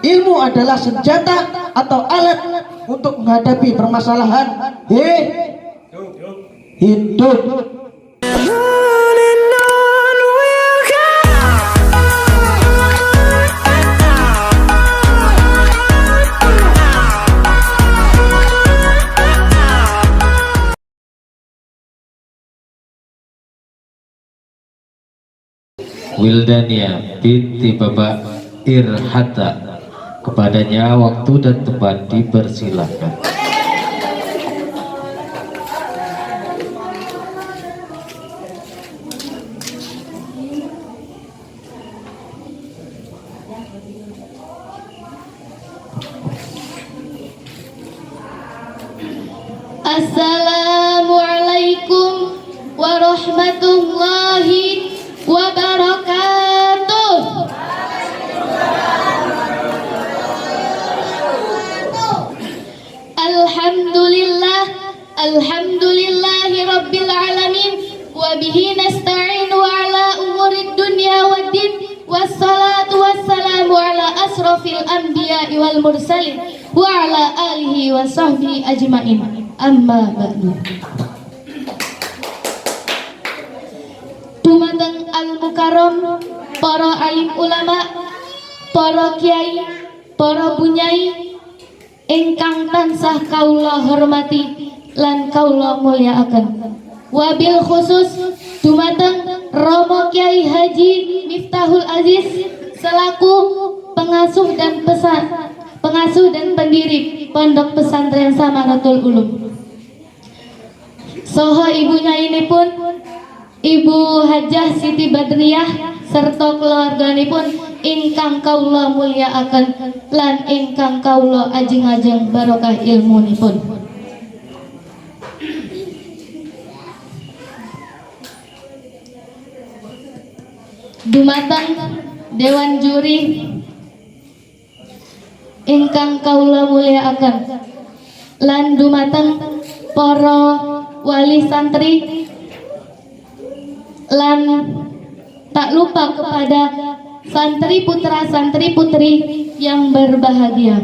ilmu adalah senjata atau alat untuk menghadapi permasalahan hidup. Wildania binti Bapak Irhata, kepadanya waktu dan tempat dipersilakan. Assalamualaikum warahmatullahi wabarakatuh. Alhamdulillahi rabbil alamin, wa bihi nasta'inu ala umurid dunya waddin, wassalatu wassalamu ala asrafil anbiya'i wal mursalin wa ala alihi wa sahbihi ajma'in. Amma ba'du. Dumateng al-mukarram para alim ulama, para kiai, para bunyai ingkang tansah kaula hormati lan kaula mulyakaken. Wabil khusus dumateng Romo Kiai Haji Miftahul Aziz selaku pengasuh dan pendiri Pondok Pesantren Samaratul Ulum. Soho ibunya ini pun Ibu Hajah Siti Badriyah serta keluarganipun ingkang kaula mulyakaken lan ingkang kaula ajeng-ajeng barokah ilmunipun. Dumateng Dewan Juri ingkang kaula mulyakaken lan dumateng para wali santri lan tak lupa kepada santri putra santri putri yang berbahagia.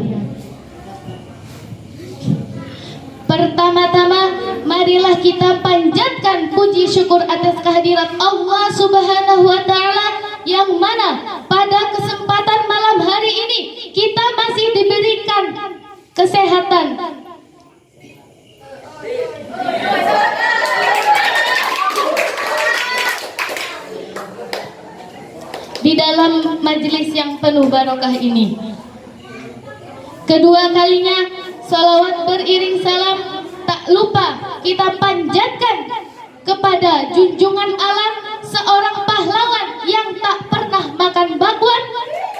Pertama-tama marilah kita panjatkan puji syukur atas kehadirat Allah Subhanahu wa taala yang mana pada kesempatan malam hari ini kita masih diberikan kesehatan. Di dalam majelis yang penuh barokah ini, kedua kalinya salawat beriring salam tak lupa kita panjatkan kepada junjungan alam, seorang pahlawan yang tak pernah makan bakwan,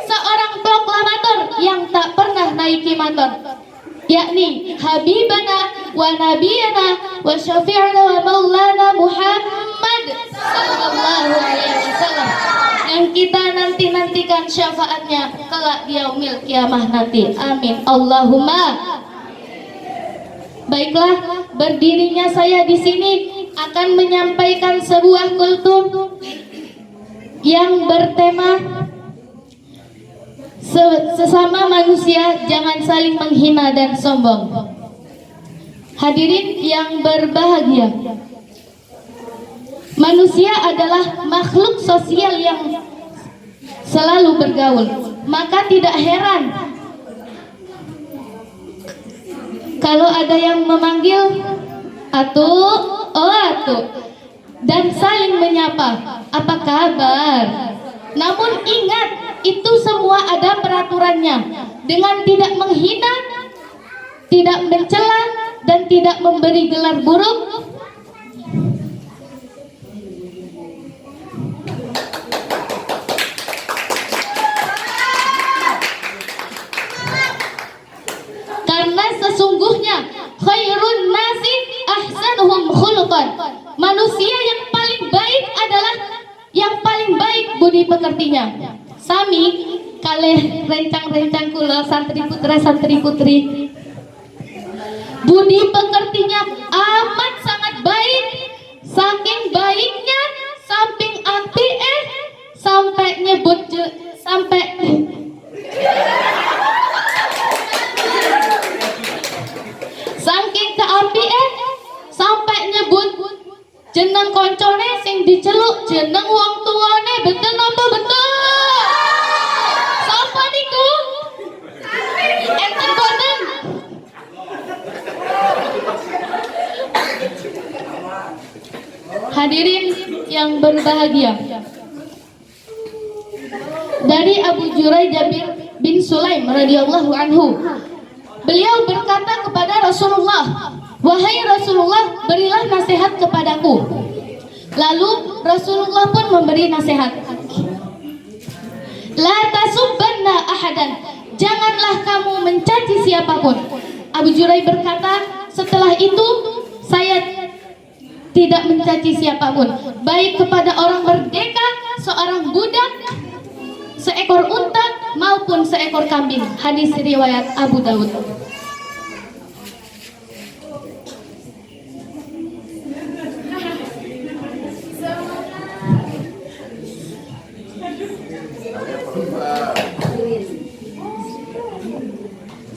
seorang proklamator yang tak pernah naiki motor, yakni Habibana wa Nabiyana wa Syafi'ana wa Maulana Muhammad sallallahu alaihi wasallam, yang kita nantikan syafaatnya kelak di yaumil kiamah nanti. Amin Allahumma. Baiklah, berdirinya saya di sini akan menyampaikan sebuah kultum yang bertema sesama manusia jangan saling menghina dan sombong. Hadirin yang berbahagia, manusia adalah makhluk sosial yang selalu bergaul. Maka tidak heran kalau ada yang memanggil "Atuh, oh Atuh" dan saling menyapa, "Apa kabar?" Namun ingat, itu semua ada peraturannya, dengan tidak menghina, tidak mencela, dan tidak memberi gelar buruk. Karena sesungguhnya khairun nasi ahsanuhum khuluqan, manusia yang paling baik adalah yang paling baik budi pekertinya. Sami kalih rencang-rencang kula santri putra santri putri, budi pekertinya amat sangat baik, saking baiknya samping apike sampai nyebut sampai sing diceluk jeneng wong tuane betul napa betul? Sapa niku? Enten boten? Hadirin yang berbahagia, dari Abu Jurai Jabir bin Sulaim radhiyallahu anhu, beliau berkata kepada Rasulullah, "Wahai Rasulullah, berilah nasihat kepadaku." Lalu Rasulullah pun memberi nasihat, "La tasubbanna ahadan." Janganlah kamu mencaci siapapun. Abu Jurai berkata, setelah itu saya tidak mencaci siapapun, baik kepada orang merdeka, seorang budak, seekor unta maupun seekor kambing. Hadis riwayat Abu Daud.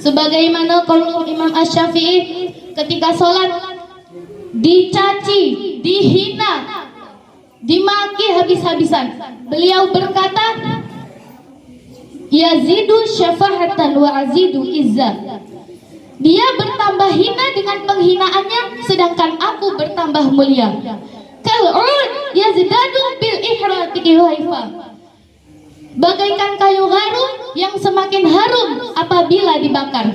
Sebagaimana qaul Imam Asy-Syafi'i, ketika sholat dicaci, dihina, dimaki habis-habisan, beliau berkata, "Yazidu syafa'atan wa azidu izzah." Dia bertambah hina dengan penghinaannya, sedangkan aku bertambah mulia. Kal'ud yazdadu bil ihratihi haifa. Bagaikan kayu harum yang semakin harum apabila dibakar.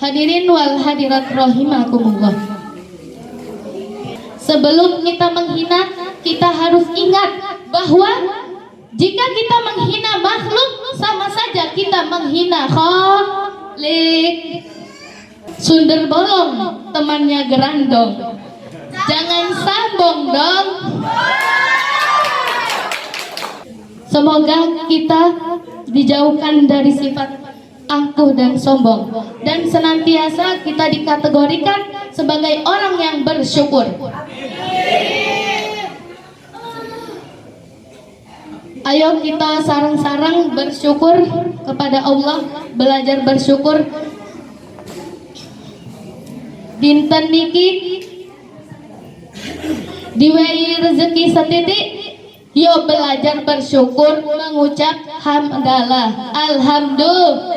Hadirin wal hadirat rahimakumullah. Sebelum kita menghina, kita harus ingat bahwa jika kita menghina makhluk, sama saja kita menghina Khalik. Sundel bolong, temannya gerandong. Jangan sombong dong. Semoga kita dijauhkan dari sifat angkuh dan sombong, dan senantiasa kita dikategorikan sebagai orang yang bersyukur. Ayo kita sarang-sarang bersyukur kepada Allah, belajar bersyukur. Dinten niki diwehi rezeki setitik, yo belajar bersyukur, mengucap hamdalah, alhamdulillah.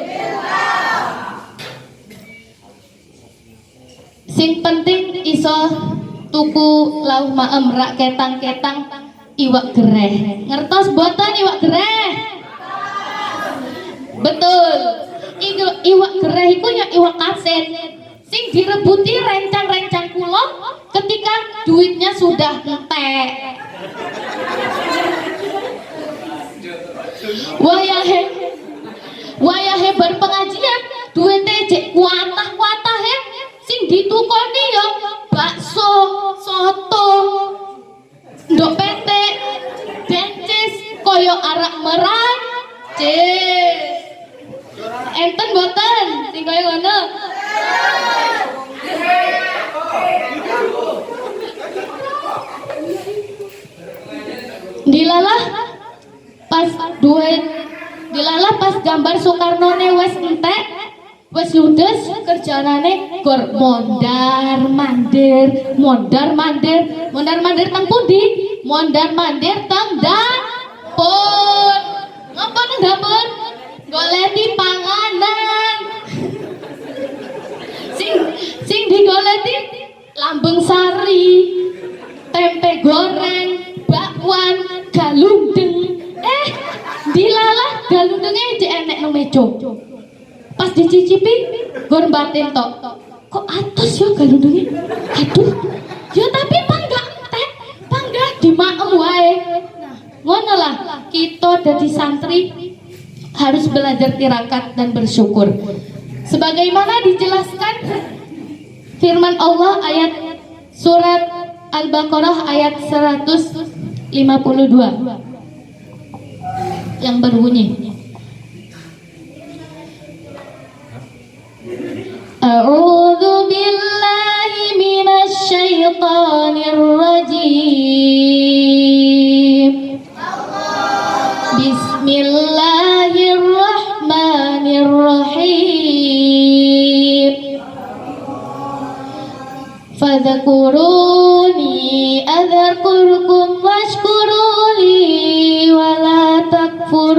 Sing penting iso tuku lauh maem rak ketang-ketang iwak gereh. Ngertos boten iwak gereh? Betul. Iwak gereh iku ya iwak kaset sing direbuti rencang-rencang kula ketika duitnya sudah entek. Wayahe bar pengajian duwite jek kuatah-kuatah sing ditukoni ya bakso, soto, ndok petek, dencis, koyo arak merancis. Enten boten sing koyo ngono? Dilalah pas gambar Soekarnone wes entek, wes ludes, kerjanane gor mondar-mandir teng pundi? Mondar-mandir teng dapur. Ngapa nang dapur? Goleti panganan. Sing digoleti lambung sari, tempe goreng, bakwan, galundeng. Dilalah galundenge jek enek nang meja. Pas dicicipi gor batin tok. Kok atos ya galundenge? Aduh. Ya tapi panggah entek, panggah dimaem wae. Nah, ngono lah kita dadi santri harus belajar tirakat dan bersyukur. Sebagaimana dijelaskan firman Allah ayat surat Al-Baqarah ayat 152 yang berbunyi, A'udzu billahi minasy syaithanir rajim. Bismillahirrahmanirrahim. Fadhkuruni adzkurkum washkuruli wala takfurun,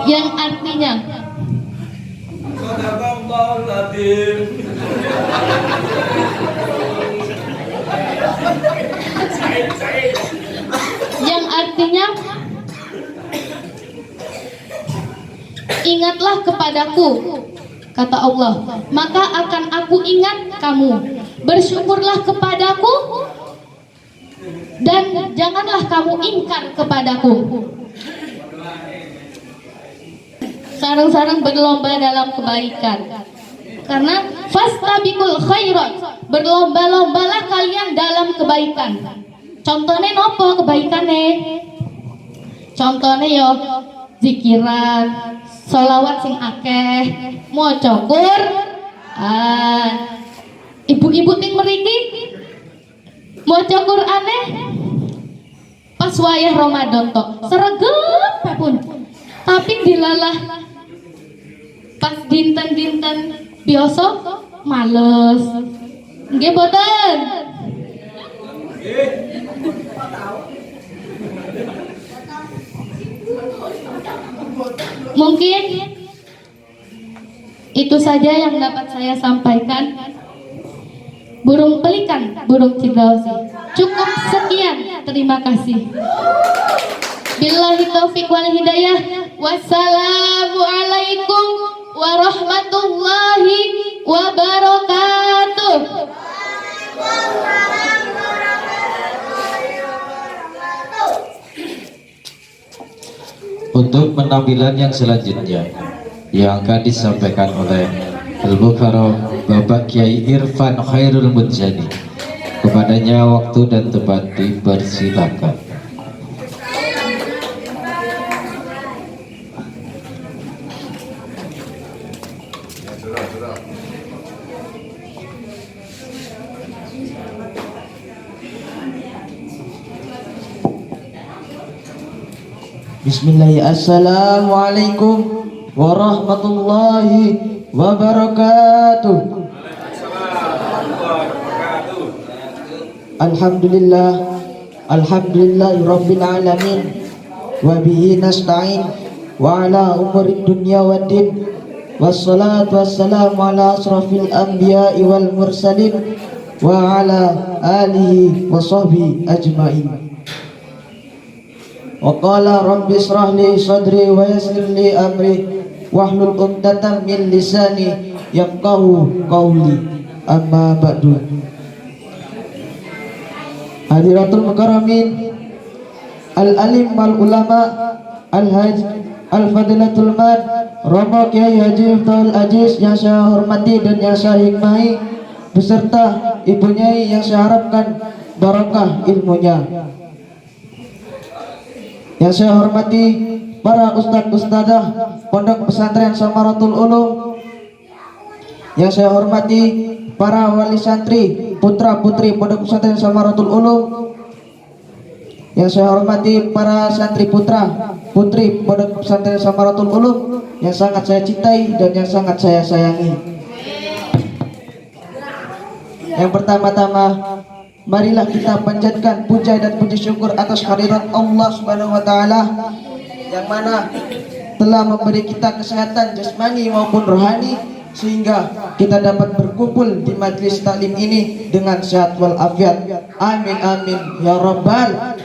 yang artinya yang artinya ingatlah kepadaku, kata Allah, maka akan aku ingat kamu. Bersyukurlah kepadaku dan janganlah kamu ingkar kepadaku. Sarang-sarang berlomba dalam kebaikan. Karena fastabiqul khairat, berlomba-lombalah kalian dalam kebaikan. Contohnya nopo kebaikannya? Contohnya yo zikiran, sholawat sing akeh, maca Quran. Ibu-ibu ting mriki maca Qurane pas wayah Ramadan tok sregep pun. Tapi dilalah pas dinten-dinten biasa males. Nggih boten? Mungkin itu saja yang dapat saya sampaikan. Burung pelikan, burung cendrawsih. Cukup sekian, terima kasih. Billahi taufiq wal hidayah. Wassalamualaikum warahmatullahi wabarakatuh. Untuk penampilan yang selanjutnya yang akan disampaikan oleh Al-Mukarram Bapak Kiai Irfan Khairul Munjani, kepadanya waktu dan tempat dipersilakan. Bismillah. Assalamualaikum warahmatullahi wabarakatuh. Alhamdulillah, alhamdulillahi rabbil alamin, wa bihi nasta'in wa ala umuri dunya waddin, wassalatu wassalamu ala asrafil anbiya'i wal mursalin wa ala alihi wa sahbihi ajma'in. Wa qala rabbi israh li sadri wa yassir li amri wahlul 'uqdatam min lisani yafqahu qawli. Amma ba'du. Hadiratul mukarramin, al-alim wal ulama, al-haj, al-fadilatul mad, Romo Kiai Haji Iftul Aziz yang saya hormati dan yang saya hikmahi, beserta ibu nyai yang saya harapkan barakah ilmunya. Yang saya hormati para ustadz ustadzah Pondok Pesantren Samaratul Ulum. Yang saya hormati para wali santri, putra putri Pondok Pesantren Samaratul Ulum. Yang saya hormati para santri putra putri Pondok Pesantren Samaratul Ulum yang sangat saya cintai dan yang sangat saya sayangi. Yang pertama-tama, marilah kita panjatkan puja dan puji syukur atas kehadirat Allah Subhanahu wa taala yang mana telah memberi kita kesehatan jasmani maupun rohani sehingga kita dapat berkumpul di majlis taklim ini dengan sehat walafiat. Amin amin ya rabbal.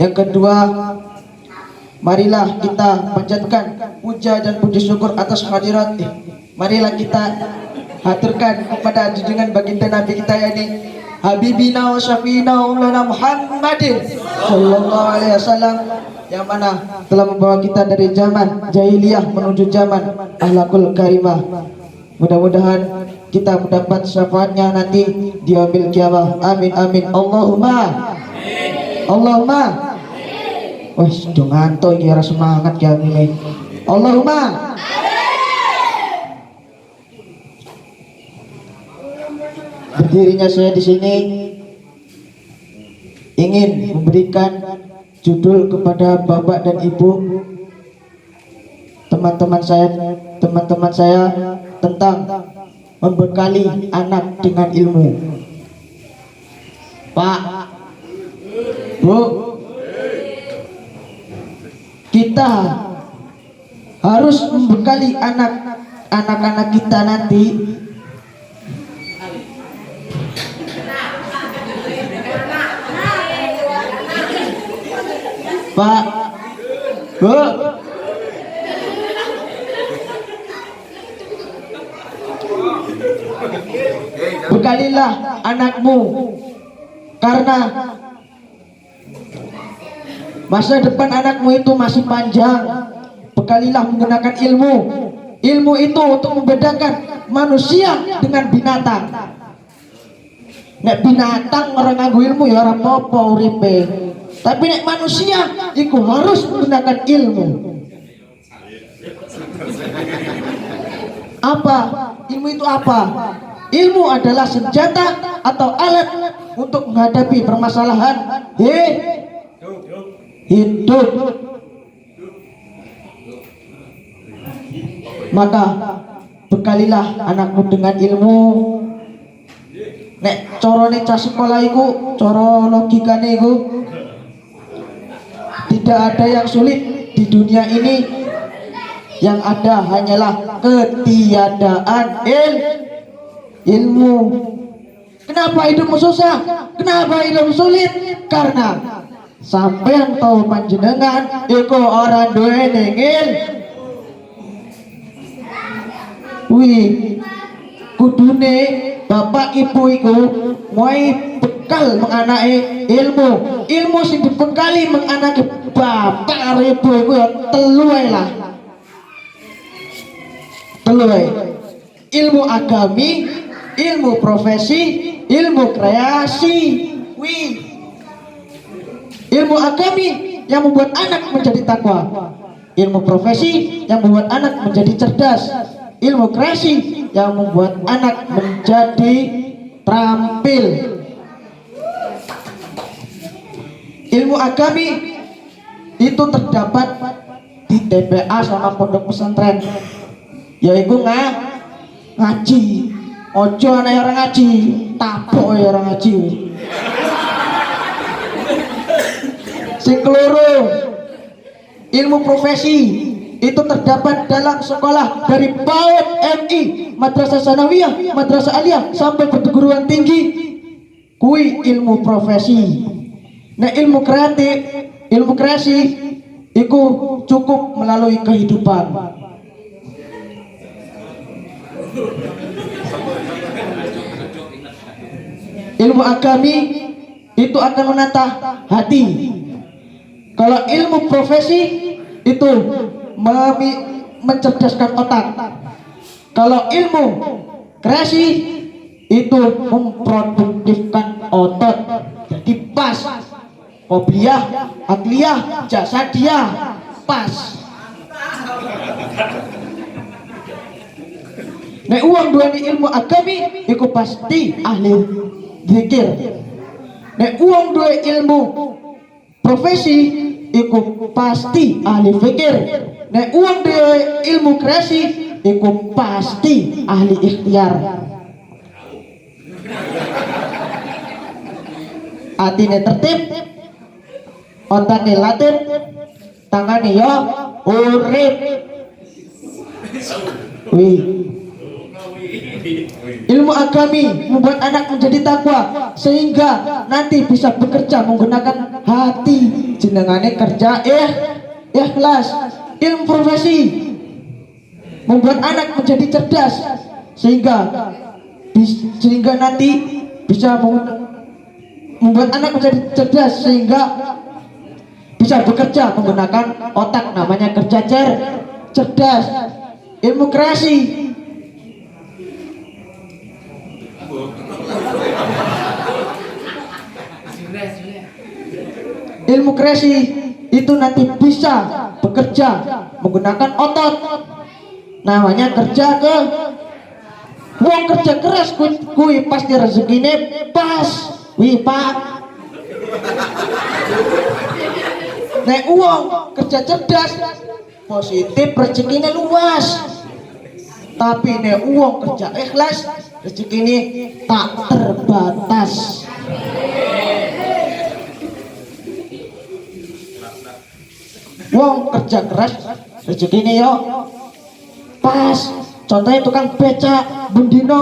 Yang kedua, marilah kita panjatkan puja dan puji syukur atas kehadirat. Marilah kita haturkan kepada junjungan baginda Nabi kita ini Habibina wa Syafiina Maulana Muhammadin sallallahu alaihi wasallam, yang mana telah membawa kita dari zaman jahiliyah menuju zaman akhlakul karimah. Mudah-mudahan kita mendapat syafaatnya nanti di yaumil qiyamah. Amin amin. Allahumma Allahumma. Wah, ngantuk iki ora semangat ya ini. Allahumma. Berdirinya saya di sini ingin memberikan judul kepada bapak dan ibu teman-teman saya tentang membekali anak dengan ilmu. Pak, Bu, kita harus membekali anak-anak kita nanti Pak, Bu, bekalilah anakmu karena masa depan anakmu itu masih panjang. Bekalilah menggunakan ilmu. Ilmu itu untuk membedakan manusia dengan binatang. Nek binatang orang nganggo ilmu ya ora apa-apa uripe. Tapi nek manusia iku harus menggunakan ilmu. Apa? Ilmu itu apa? Ilmu adalah senjata atau alat untuk menghadapi permasalahan hidup. Maka bekalilah anakmu dengan ilmu. Nek corone cah sekolah iku, cara logikane iku tidak ada yang sulit di dunia ini. Yang ada hanyalah ketiadaan ilmu. Kenapa hidupmu susah? Kenapa hidup sulit? Karena sampean tahu panjenengan iku ora duweni kudune bapak ibu iku mulai bekal menganake ilmu sing dibekali menganake bapak karo ibu iku ya telu lah. Ilmu agami, ilmu profesi, ilmu kreasi. Ilmu agami yang membuat anak menjadi takwa, ilmu profesi yang membuat anak menjadi cerdas, ilmu kreasi yang membuat anak menjadi terampil. Ilmu agami itu terdapat di TPA sama pondok pesantren, yaitu ngaji. Ojo anak orang ngaji, tapok ya orang ngaji. Sing keloro, ilmu profesi itu terdapat dalam sekolah dari PAUD MI, Madrasah Sanawiyah, Madrasah Aliyah sampai perguruan tinggi. Kui ilmu profesi. Nah ilmu kreatif, ilmu kreasi itu cukup melalui kehidupan. Ilmu agami itu akan menata hati. Kalau ilmu profesi itu mencerdaskan otak. Kalau ilmu kreasi itu memproduktifkan otot. Jadi pas. Qobliyah, akliyah, jasadiyah, pas. Nek uang duweni ilmu agami iku pasti ahli zikir. Nek uang duwe ilmu profesi iku pasti ahli fikir. Nek uang duwe ilmu kreasi iku pasti ahli ikhtiar. Atine tertib, otaknya latih, tangannya ya urip. Ilmu agami membuat anak menjadi takwa sehingga nanti bisa bekerja menggunakan hati. Jenengane kerja ikhlas. Ilmu profesi membuat anak menjadi cerdas sehingga nanti bisa membuat anak menjadi cerdas sehingga bisa bekerja menggunakan otak, namanya kerja cerdas. Ilmu kreasi itu nanti bisa bekerja menggunakan otot, namanya kerja uang kerja keras. Kui pasti rezekine pas. Pak, nek uang kerja cerdas positif rezekinya luas. Tapi nek uang kerja ikhlas, rezeki ini tak terbatas. Uang kerja keras, rezeki ini yo pas. Contohnya tukang becak, bendino,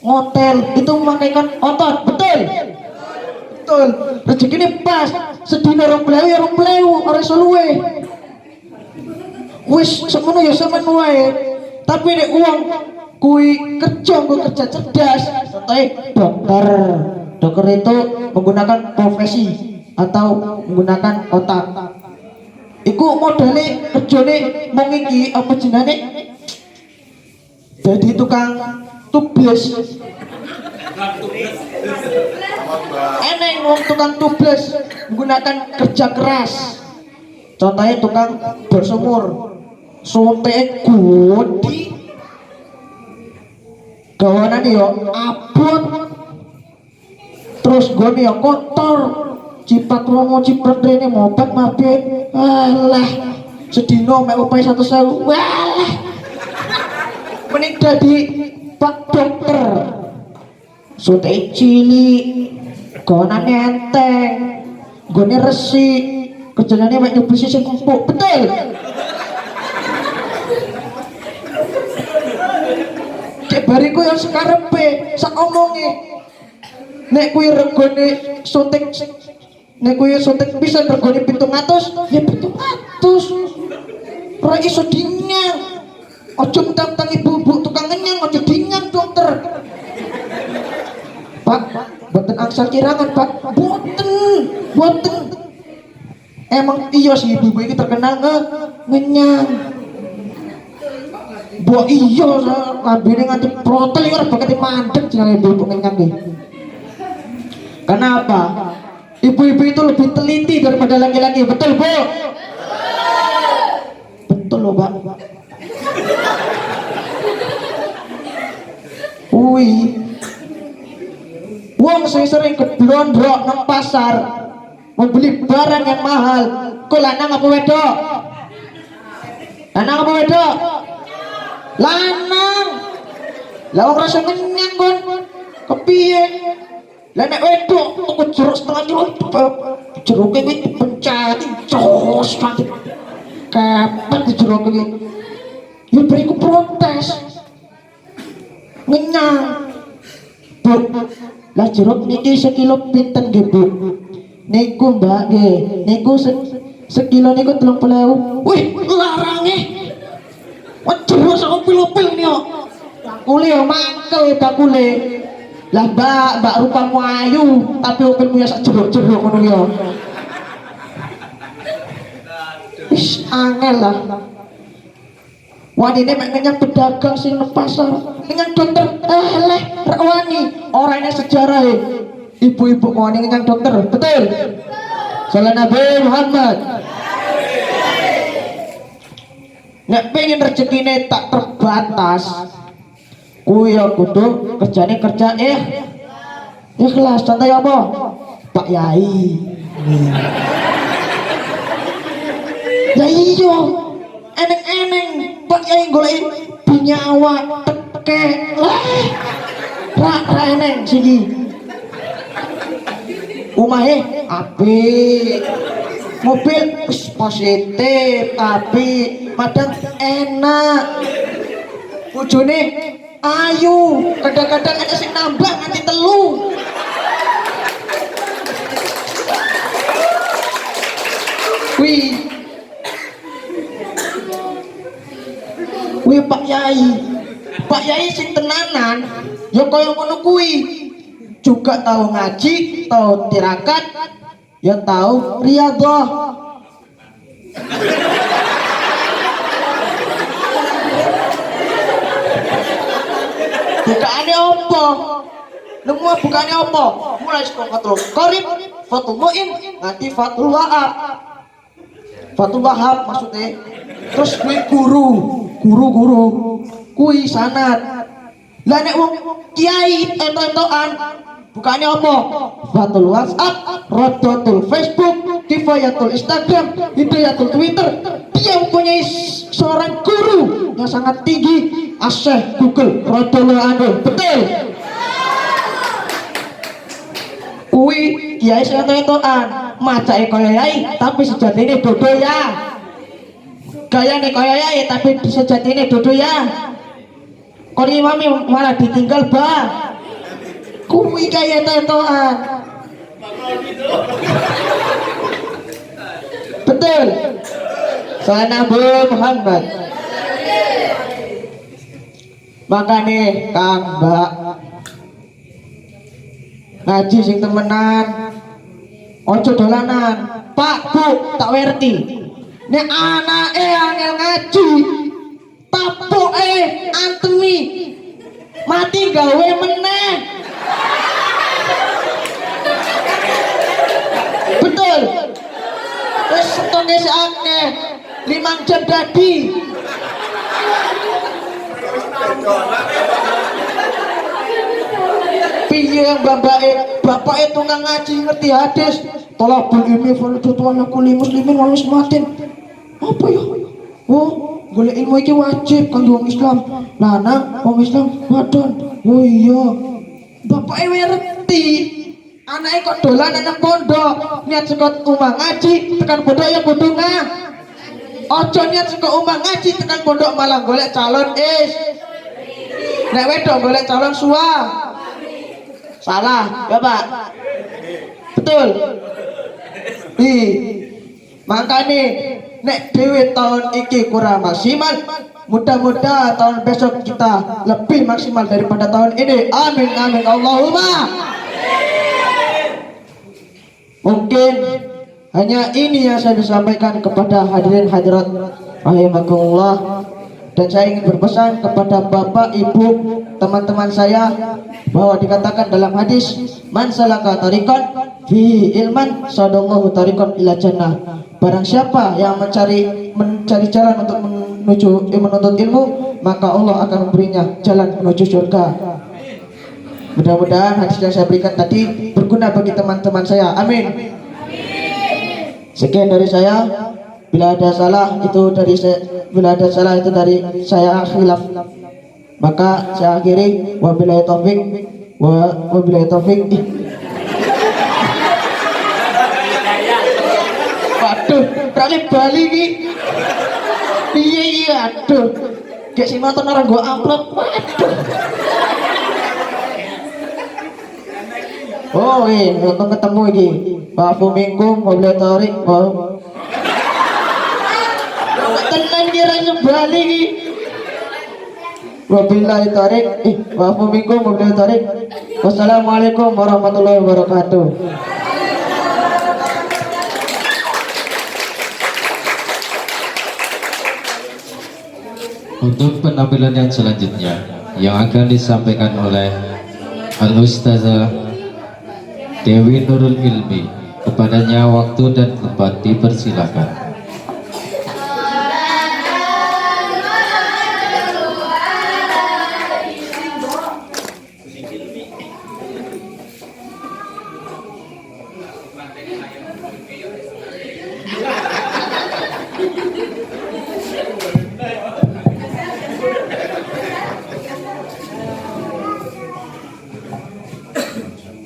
ngotel, itu memakaikan otot, betul? Betul. Rezeki ini pas. Sedina rong plewu ya rong plewu, ora iso luwe. Wis semono ya semono wae. Tapi nek uang kui kerja cerdas. Contohnya dokter. Dokter itu menggunakan profesi atau menggunakan otak. Iku modalnya kerjane mau ngiki apa jenenge? Jadi tukang tubles. Eneng wong tukang tubles menggunakan kerja keras. Contohnya tukang bersumur. Sote gudi gawanan yo abot, terus gue yo kotor, cipat romo ciprat rene mopet mabit, alah sedino mek upaya 100.000, walah mending dadi pak dokter. Sote cili gawanan enteng, gue resik, kerjanya mek nyubrisi sing empuk, betul? Bariku yang sekarepe sak omonge nek kuwi regane suntik nek kuwi suntik pisan regane 700 ya 700 ora iso dinyang. Aja mentang-mentang ibu-ibu tukang ngenyang aja dinyang dokter. Pak, boten angsal kirangan Pak, boten emang iya sih ibu-ibu ini terkenal ngenyang. Bo iya lambene nganti protel ora bakal mandek jenenge ibu ngenyang iki. Kenapa? Ibu-ibu itu lebih teliti daripada laki-laki, betul Bu? Betul loh Pak. Wong sing sering keblondrok nang pasar membeli barang yang mahal, kok lanang apa wedok? Lanang apa wedok? Lanang. Lah wong rasa ngenyang kon. Kepiye? Lah nek wedok kok jeruk setengah jeruke iki dipencati jos banget. Kapan dijeruke iki? Ya beriku protes. Ngenyang. Bu, lah jeruk niki sekilo pinten nggih Bu? Niku Mbak nggih, niku sekilo niku 30.000. Wih, larange. Waduh, sak pil-pil nih kok. Bakule yo mangkel bakule. Lah Mbak rupamu ayu, tapi upilmu ya sak jeruk-jeruk ngono yo. Wis angel lah. Wanine mek ngenyang pedagang sing nang pasar. Ngenyang dokter, leh rek wani. Ora ana sejarah ibu-ibu wani ngenyang dokter, betul? Salam Nabi Muhammad. Nek pengen rezekine tak terbatas, kuwi ya kudu kerjane kerja ikhlas. Contoh apa? Pak Yai. Ya iya, eneng-eneng Pak Yai golek binyawa teke. Ra eneng siki. Omahe apik. Mobil positif, tapi madang enak. Bojone ayu, kadang-kadang ada sing nambah nganti 3. Wih Pak Yai sing tenanan, ya kaya ngono kuwi. Juga tahu ngaji, tahu tirakat, ya tahu riyadhah. Bukaannya apa? Nemu bukaannya apa? Mulai sekolah Fathul Qorib, Fathul Mu'in, nanti Fathul Wahab. Fathul Wahab maksudnya. Terus kui guru kui sanad. Lah nek wong kiai ento-entoan bukannya apa? Fathul WhatsApp, Rodotul Facebook, Kifayatul Instagram, Hidayatul Twitter. Dia mempunyai seorang guru yang sangat tinggi, Asy-Syaikh Google radhiyallahu anhu. Betul? Kuwi kiai sing etokan, macake kaya yai tapi sejatine dodo ya. Gayane kaya yai tapi sejatine dodo ya. Kon imame malah ditinggal bah. Kuwi kaya etokan. Betul. Saya Nabi Muhammad. Makane Kang Mbak ngaji sing temenan, ojo dolanan. Pak Bu tak werti, nek anake angel ngaji tapoke antemi mati gawe meneh. Betul. Wis setone sakne 5 jam dadi. Piye yang bapake tukang ngaji ngerti hadis, tolabul ilmi fardhun ala kulli muslimin wal muslimatin. Apa ya? Oh, golek ilmu iki wajib kanggo wong Islam lanang, wong Islam wadon. Oh iya, bapake ngerti. Anake kok dolanan nang pondok, niat saka omah ngaji tekan pondok ya kudu ngah. Ojo niat saka omah ngaji tekan pondok malah golek calon is. Nek wedok golek calon suwa. Salah, ya Pak. Betul. Makane nek dhewe tahun iki kurang maksimal, mudah-mudahan tahun besok kita lebih maksimal daripada tahun ini. Amin amin Allahumma. Mungkin hanya ini yang saya bisa sampaikan kepada hadirin hadirat rahimakumullah, dan saya ingin berpesan kepada bapak, ibu, teman-teman saya bahwa dikatakan dalam hadis, man salaka tariqan fi ilman sadallahu tariqan ila jannah. Barang siapa yang mencari jalan untuk menuntut ilmu, maka Allah akan memberinya jalan menuju surga. Mudah-mudahan hadis yang saya berikan tadi berguna bagi teman-teman saya. Amin. Sekian dari saya. Bila ada salah itu dari saya khilaf, maka saya akhiri. Wabillahi taufik. Waduh, berarti Bali ki. Iya, aduh. Kayak si nonton orang gua upload. Waduh. Oh, nonton ketemu iki. Maafu minkum wabillahi taufik. Tenan kira Bali iki. Wabillahi taufik. Maafu minkum wabillahi taufik. Wassalamualaikum warahmatullahi wabarakatuh. Untuk penampilan yang selanjutnya yang akan disampaikan oleh Al-Ustazah Dewi Nurul Ilmi, kepadanya waktu dan tempat dipersilakan.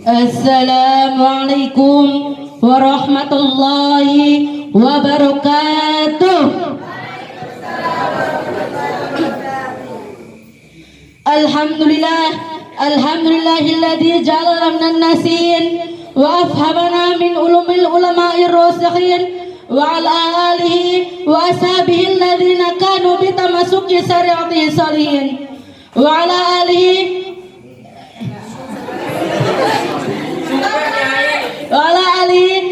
Assalamualaikum warahmatullahi wabarakatuh. Alhamdulillahilladzi ja'alana minan nasiin wa afhamana min ulumil ulama'ir rasikhin wa ala alihi wa ashabihi alladzina kanu bitamassuki syari'ati salihin wa ala alihi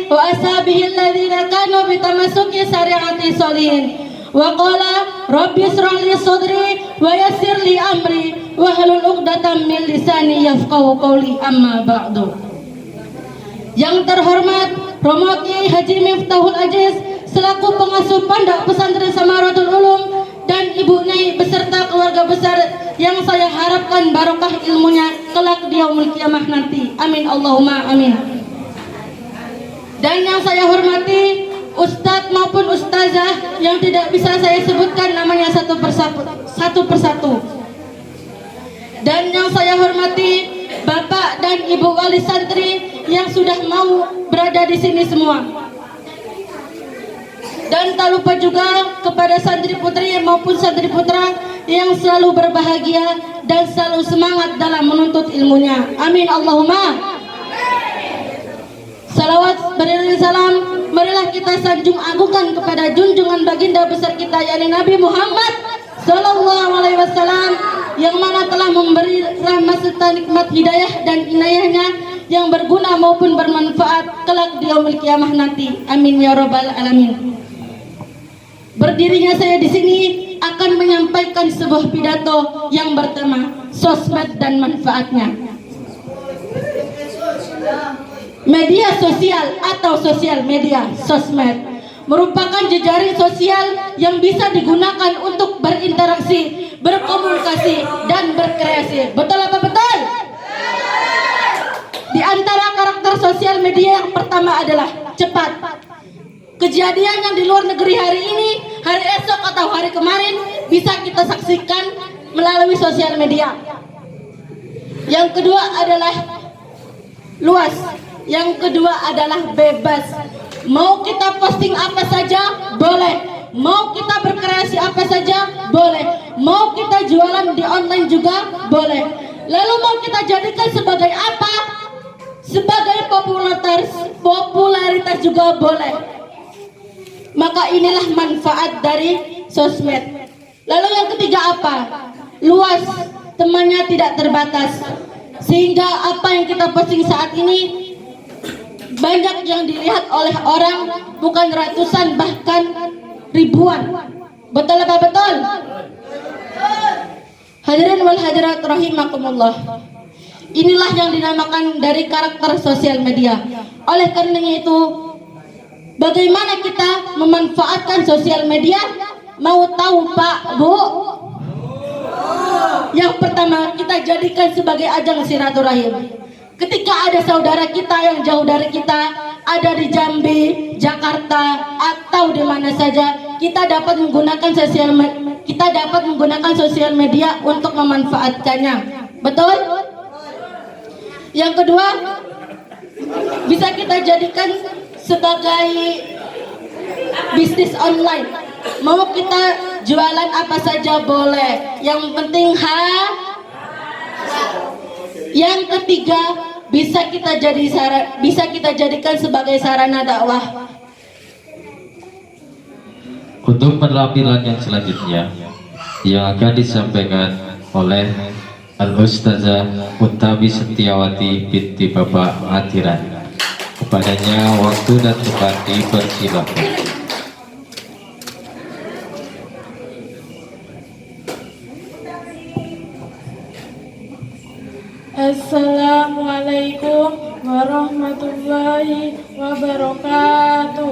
wa ashabihi alladzina kanu bitamassuki syari'ati salihin wa qala rabbi ishrah li sadri wa yassir li amri wa hlul 'uqdatam min lisani yafqahu qawli, amma ba'du. Yang terhormat Romo Kiai Haji Miftahul Aziz selaku pengasuh Pondok Pesantren Samaratul Ulum dan Ibu Nyai beserta keluarga besar yang saya harapkan barokah ilmunya kelak di yaumul kiamah nanti. Amin Allahumma amin. Dan yang saya hormati ustadz maupun ustazah yang tidak bisa saya sebutkan namanya satu persatu. Dan yang saya hormati Bapak dan Ibu Wali Santri yang sudah mau berada di sini semua. Dan tak lupa juga kepada santri putri maupun santri putra yang selalu berbahagia dan selalu semangat dalam menuntut ilmunya. Amin Allahumma. Salawat beriring salam, marilah kita sanjung agungkan kepada junjungan baginda besar kita yakni Nabi Muhammad Sallallahu Alaihi Wasallam yang mana telah memberi rahmat serta nikmat hidayah dan inayahnya yang berguna maupun bermanfaat kelak di yaumil kiamah nanti. Amin ya rabbal alamin. Berdirinya saya di sini akan menyampaikan sebuah pidato yang bertema sosmed dan manfaatnya. Media sosial atau sosial media, sosmed, merupakan jejaring sosial yang bisa digunakan untuk berinteraksi, berkomunikasi, dan berkreasi. Betul apa betul? Di antara karakter sosial media yang pertama adalah cepat. Kejadian yang di luar negeri hari ini, hari esok atau hari kemarin bisa kita saksikan melalui sosial media. Yang kedua adalah luas. Yang kedua adalah bebas. Mau kita posting apa saja boleh, mau kita berkreasi apa saja boleh, mau kita jualan di online juga boleh. Lalu mau kita jadikan sebagai apa? Sebagai popularitas juga boleh. Maka inilah manfaat dari sosmed. Lalu yang ketiga apa? Luas, temannya tidak terbatas. Sehingga apa yang kita posting saat ini banyak yang dilihat oleh orang, bukan ratusan bahkan ribuan. Betul apa betul? Hadirin wal hadirat rahimakumullah. Inilah yang dinamakan dari karakter sosial media. Oleh karenanya itu, bagaimana kita memanfaatkan sosial media? Mau tahu Pak, Bu? Yang pertama, kita jadikan sebagai ajang silaturahim. Ketika ada saudara kita yang jauh dari kita, ada di Jambi, Jakarta, atau di mana saja, kita dapat menggunakan sosial media untuk memanfaatkannya. Betul? Yang kedua, bisa kita jadikan sebagai bisnis online. Mau kita jualan apa saja boleh. Yang penting Yang ketiga, bisa kita jadikan sebagai sarana dakwah. Untuk penampilan yang selanjutnya yang akan disampaikan oleh Al-Ustazah Utami Setiawati binti Bapak Atiran. Kepadanya waktu dan tempat dipersilakan. Assalamualaikum warahmatullahi wabarakatuh.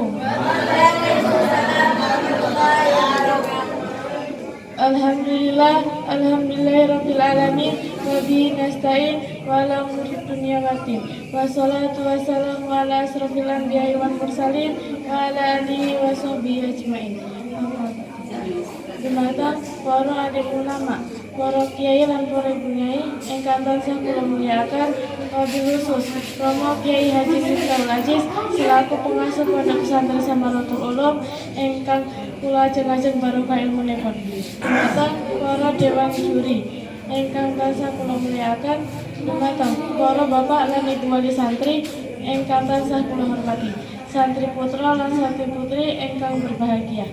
Alhamdulillahirabbil alamin wa bihi nasta'in wa ala umuri dunya waddin. Wassalatu wassalamu ala asrofil anbiya'i wal mursalin wa ala alihi wa sahbihi ajmain. Jumatan para alim ulama, para kiai lan para ibu nyai ingkang tansah kula mulyakaken, wabil khusus Romo Kiai Haji Miftahul Aziz selaku pengasuh Pondok Pesantren Samaratul Ulum ingkang kula ajeng-ajeng barokah ilmunipun. Jumatan para dewan juri ingkang tansah kula mulyakaken, jumatan para bapak lan ibu wali santri ingkang tansah kula hormati, santri putra lan santri putri ingkang berbahagia.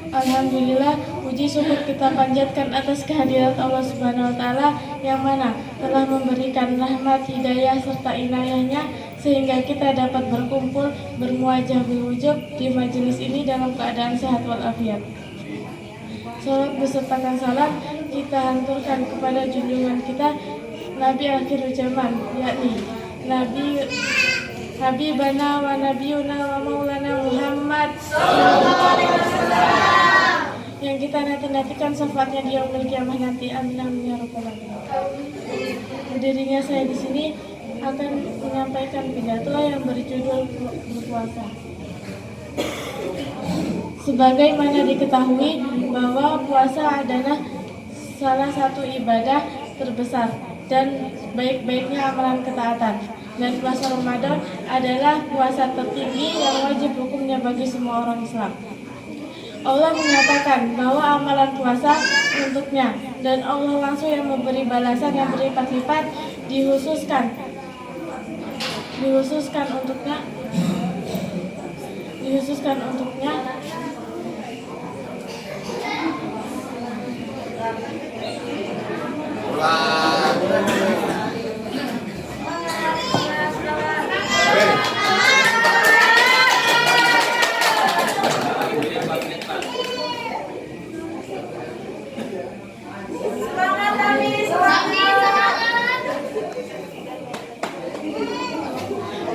Alhamdulillah, puji syukur kita panjatkan atas kehadirat Allah Subhanahu wa Ta'ala yang mana telah memberikan rahmat, hidayah serta inayahnya sehingga kita dapat berkumpul bermuajah berwujud di majelis ini dalam keadaan sehat walafiat. Salat besertakan salam kita hanturkan kepada junjungan kita Nabi akhir zaman, yakni Habibana wa Nabiyuna wa Maulana Muhammad yang kita nanti-nantikan syafaatnya di yaumil kiamah nanti. Amin amin ya rabbal alamin. Berdirinya saya di sini akan menyampaikan pidato yang berjudul berpuasa. Sebagaimana diketahui bahwa puasa adalah salah satu ibadah terbesar dan baik-baiknya amalan ketaatan. Dan puasa Ramadan adalah puasa tertinggi yang wajib hukumnya bagi semua orang Islam. Allah menyatakan bahwa amalan puasa untuknya dan Allah langsung yang memberi balasan yang berlipat-lipat dihususkan untuknya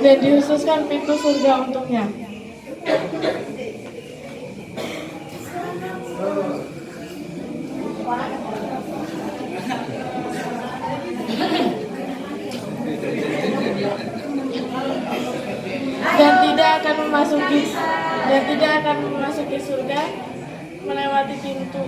dan dihususkan pintu surga untuknya. Dan tidak akan memasuki surga melewati pintu.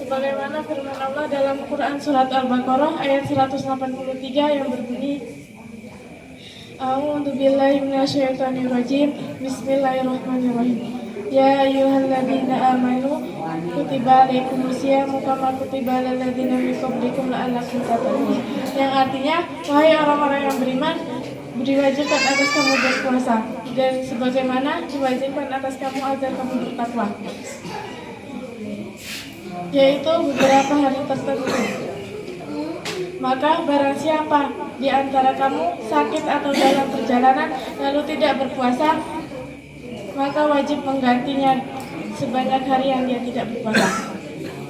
Sebagaimana firman Allah dalam Quran surat Al-Baqarah ayat 183 yang berbunyi, A'udzu billahi minasyaitonir rajim. Bismillahirrahmanirrahim. Ya ayyuhalladzina amanu kutiba alaikumusyamu kama kutiba alal ladzina min qablikum la'allakum tattaqun. Yang artinya, wahai orang-orang yang beriman, diwajibkan atas kamu berpuasa dan sebagaimana diwajibkan atas kamu agar kamu bertakwa, yaitu beberapa hari tertentu. Maka barang siapa di antara kamu sakit atau dalam perjalanan lalu tidak berpuasa, maka wajib menggantinya sebanyak hari yang dia tidak berpuasa.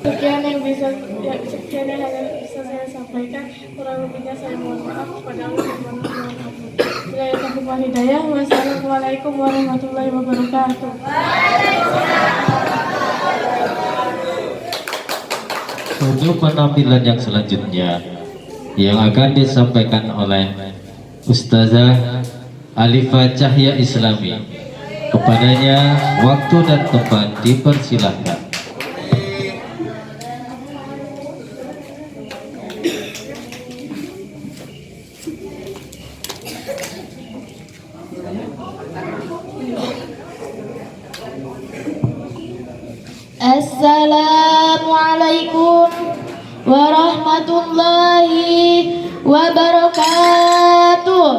Sekian yang bisa saya sampaikan. Kurang lebihnya saya mohon maaf kepada Allah Subhanahu wa taala. Wassalamualaikum warahmatullahi wabarakatuh. Untuk penampilan yang selanjutnya yang akan disampaikan oleh Ustazah Alifah Cahya Islami, kepadanya waktu dan tempat dipersilahkan. Assalamualaikum warahmatullahi wabarakatuh.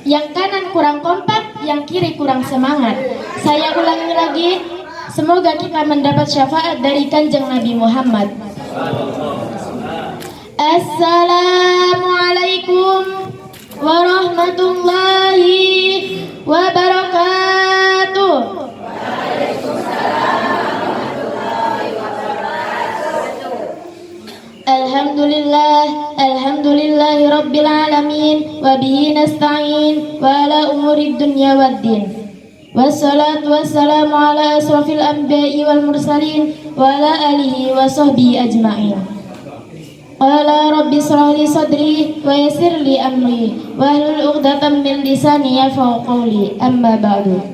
Yang kanan kurang kompak, yang kiri kurang semangat. Saya ulangi lagi, semoga kita mendapat syafaat dari Kanjeng Nabi Muhammad. Assalamualaikum warahmatullahi wabarakatuh. Alhamdulillahi rabbil alamin wa bihi nasta'in wa ala umurid dunya waddin. Wassalatu wassalamu ala asrafil anbiya'i wal mursalin wa ala alihi wa sahbihi ajma'in. Qala rabbi shrah li sadri wa yassir li amri wahlul 'uqdatam min lisani yafqahu qawli. Amma ba'du.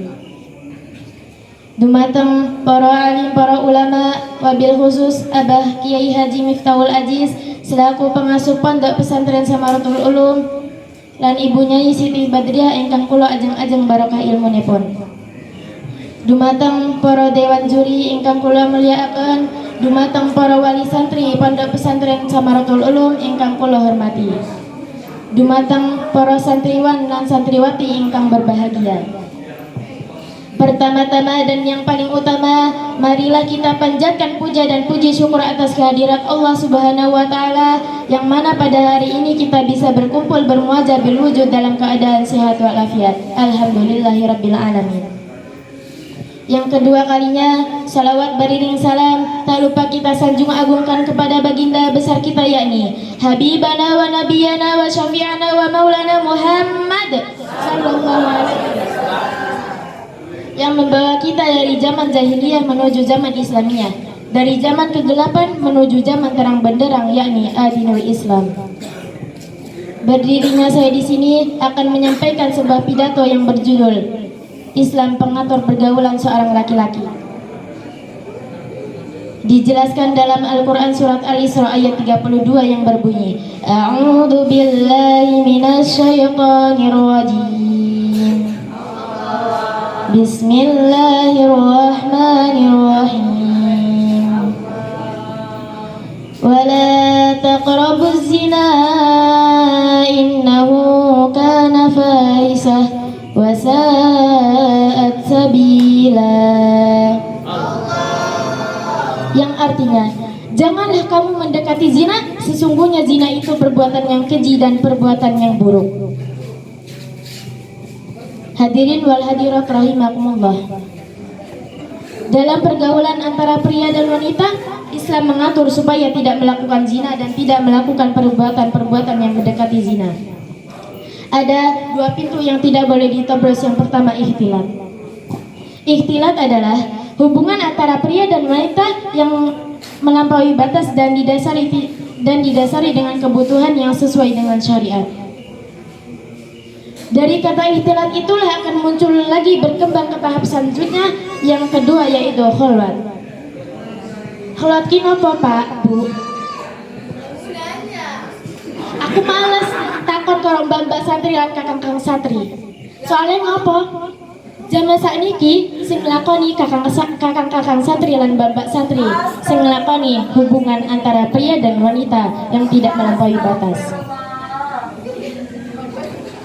Dumateng para alim, para ulama, wabil khusus Abah Kiai Haji Miftahul Aziz selaku pengasuh Pondok Pesantren Samaratul Ulum lan ibunya Siti Badriah ingkang kula ajeng-ajeng barokah ilmunipun. Dumateng para dewan juri ingkang kula mulyakaken, dumateng para wali santri Pondok Pesantren Samaratul Ulum ingkang kula hormati, dumateng para santriwan lan santriwati ingkang berbahagia. Pertama-tama dan yang paling utama, marilah kita panjatkan puja dan puji syukur atas kehadirat Allah Subhanahu wa taala yang mana pada hari ini kita bisa berkumpul bermuajah bil wujud dalam keadaan sehat walafiat. Alhamdulillahirabbil alamin. Yang kedua kalinya, salawat beriring salam tak lupa kita sanjung agungkan kepada baginda besar kita, yakni Habibana wa Nabiyana wa Syafi'ana wa Maulana Muhammad Sallallahu Alaihi Wasallam, yang membawa kita dari zaman jahiliyah menuju zaman Islamiyah, dari zaman kegelapan menuju zaman terang benderang, yakni Adinul Islam. Berdirinya saya di sini akan menyampaikan sebuah pidato yang berjudul Islam Pengatur Pergaulan Seorang Laki-laki. Dijelaskan dalam Al-Quran surat Al-Isra ayat 32 yang berbunyi, A'udzu billahi minasy syaithanir rajim. Bismillahirrahmanirrahim. Wala taqrabuz zina innahu kana fahisah wa sa'at sabila. Yang artinya, janganlah kamu mendekati zina, sesungguhnya zina itu perbuatan yang keji dan perbuatan yang buruk. Hadirin wal hadirat rahimakumullah. Dalam pergaulan antara pria dan wanita, Islam mengatur supaya tidak melakukan zina dan tidak melakukan perbuatan-perbuatan yang mendekati zina. Ada dua pintu yang tidak boleh ditobros. Yang pertama, ikhtilat. Ikhtilat adalah hubungan antara pria dan wanita yang melampaui batas dan didasari dengan kebutuhan yang sesuai dengan syariat. Dari kata ikhtilat itulah akan muncul lagi berkembang ke tahap selanjutnya, yang kedua yaitu khulwat. Khulwat ki nopo Pak, Bu? Aku males takon karo mbak-mbak santri lan kakang-kakang santri. Soalnya ngopo? Zaman sakniki sing nglakoni kakang-kakang santri lan mbak-mbak santri sing nglakoni hubungan antara pria dan wanita yang tidak melampaui batas.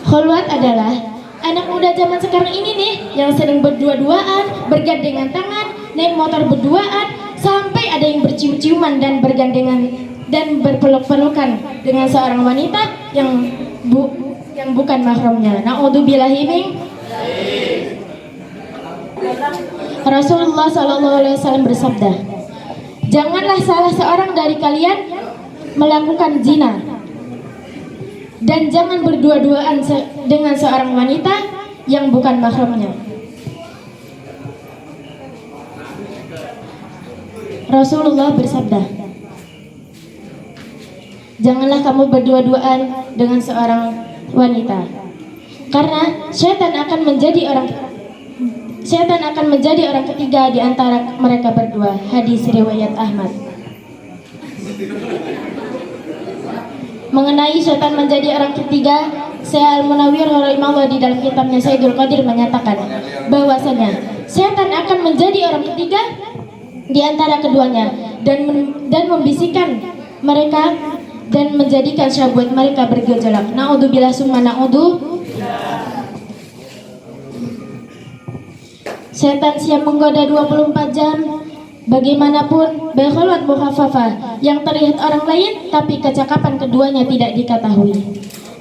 Khulwat adalah anak muda zaman sekarang ini nih yang sering berdua-duaan, bergandengan tangan, naik motor berduaan, sampai ada yang bercium-ciuman dan bergandengan dan berpeluk-pelukan dengan seorang wanita yang bukan mahramnya. Na'udzubillahi min. Rasulullah SAW bersabda, janganlah salah seorang dari kalian melakukan zina, dan jangan berdua-duaan dengan seorang wanita yang bukan mahramnya. Rasulullah bersabda, janganlah kamu berdua-duaan dengan seorang wanita, karena syaitan akan menjadi orang ketiga di antara mereka berdua. Hadis riwayat Ahmad. Mengenai syaitan menjadi orang ketiga, Syekh Al-Munawwir rahimahullah di dalam kitabnya Sayyidul Qadir menyatakan bahwasanya syaitan akan menjadi orang ketiga di antara keduanya dan membisikkan mereka dan menjadikan syahwat mereka bergejolak. Na'udzubillah summa na'udzu. Setan siap menggoda 24 jam. Bagaimanapun berkhulwat mukhafafah yang terlihat orang lain tapi kecakapan keduanya tidak diketahui,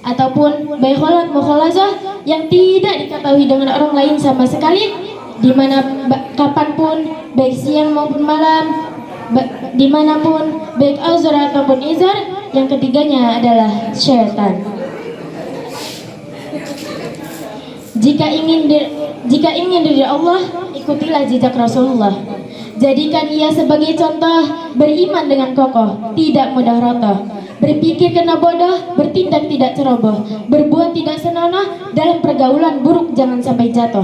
ataupun berkhulwat mukhalazah yang tidak diketahui dengan orang lain sama sekali, di mana kapanpun baik siang maupun malam, dimanapun baik azhar ataupun izhar, yang ketiganya adalah syaitan. Jika ingin dari Allah, ikutilah jejak Rasulullah. Jadikan ia sebagai contoh, beriman dengan kokoh, tidak mudah rotoh, berpikir kena bodoh, bertindak tidak ceroboh, berbuat tidak senonoh, dalam pergaulan buruk jangan sampai jatuh.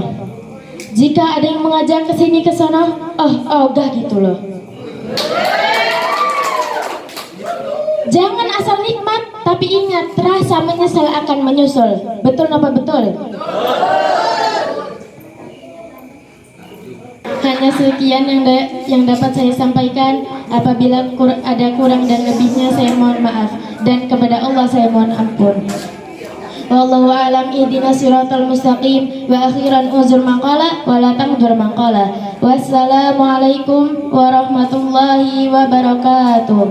Jika ada yang mengajak ke sini ke sana, ogah gitu loh. Jangan asal nikmat, tapi ingat rasa menyesal akan menyusul. Betul apa betul? Hanya sekian yang dapat saya sampaikan. Apabila ada kurang dan lebihnya saya mohon maaf, dan kepada Allah saya mohon ampun. Wallahu a'lam. Ihdinas siratal mustaqim. Wa akhiran uzur maqala wa la tangdur maqala. Wassalamualaikum warahmatullahi wabarakatuh.